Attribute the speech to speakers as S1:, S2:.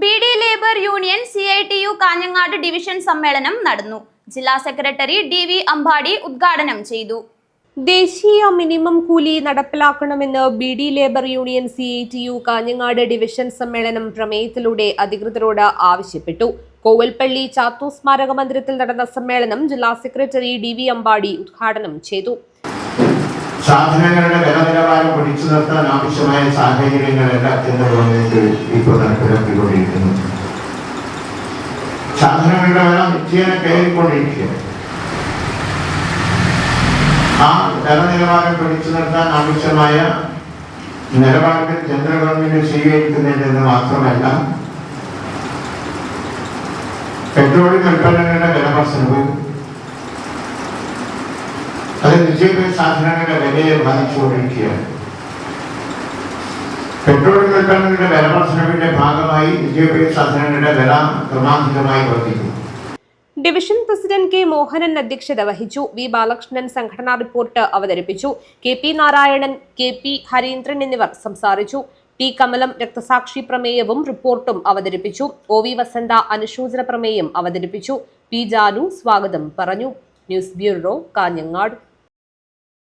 S1: ബി.ഡി. Labour union CITU Kanhangad division സമ്മേളനം നടന്നു. ജില്ലാ സെക്രട്ടറി DV അമ്പാടി ഉദ്ഘാടനം ചെയ്തു.
S2: ദേശീയ മിനിമം കൂലി നടപ്പിലാക്കണമെന്ന് BD. Labour union CITU Kanhangad division സമ്മേളനം പ്രമേയത്തിലൂടെ അധികൃതരോട് ആവശ്യപ്പെട്ടു. കോവൽപ്പള്ളി ചാത്തു സ്മാരക മന്ദിരത്തിൽ നടന്ന സമ്മേളനം ജില്ലാ സെക്രട്ടറി DV അമ്പാടി ഉദ്ഘാടനം ചെയ്തു.
S3: സാധനങ്ങളുടെ വില നിലവാരം പിടിച്ചു നിർത്താൻ ആവശ്യമായ സാഹചര്യങ്ങളെല്ലാം കേന്ദ്ര ഗവൺമെന്റ് ഇപ്പോൾ നടപ്പിലാക്കിക്കൊണ്ടിരിക്കുന്നു. സാധനങ്ങളുടെ വില നിത്യേന കയറിക്കൊണ്ടിരിക്കുകയാണ്. ആ വില നിലവാരം പിടിച്ചു നിർത്താൻ ആവശ്യമായ നിലപാടുകൾ കേന്ദ്ര ഗവൺമെന്റ് സ്വീകരിക്കുന്നുണ്ടെന്ന് മാത്രമല്ല, പെട്രോളിയം ഉൽപ്പന്നങ്ങളുടെ വില വർധനവും അത് നിത്യോപയോഗ സാധനങ്ങളുടെ വിലയെ ബാധിച്ചുകൊണ്ടിരിക്കുകയാണ്. പെട്രോളിയം ഉൽപ്പന്നങ്ങളുടെ വില വർധനവിന്റെ ഭാഗമായി നിത്യോപയോഗ സാധനങ്ങളുടെ വില ക്രമാതീതമായി വർദ്ധിക്കും.
S2: Division president K. മോഹനൻ അധ്യക്ഷത വഹിച്ചു. V. ബാലകൃഷ്ണൻ സംഘടനാ റിപ്പോർട്ട് അവതരിപ്പിച്ചു. KP നാരായണൻ, KP ഹരീന്ദ്രൻ എന്നിവർ സംസാരിച്ചു. T. കമലം രക്തസാക്ഷി പ്രമേയവും റിപ്പോർട്ടും അവതരിപ്പിച്ചു. OV വസന്ത അനുശോചന പ്രമേയം അവതരിപ്പിച്ചു. P. ജാനു സ്വാഗതം പറഞ്ഞു. News bureau, Kanhangad.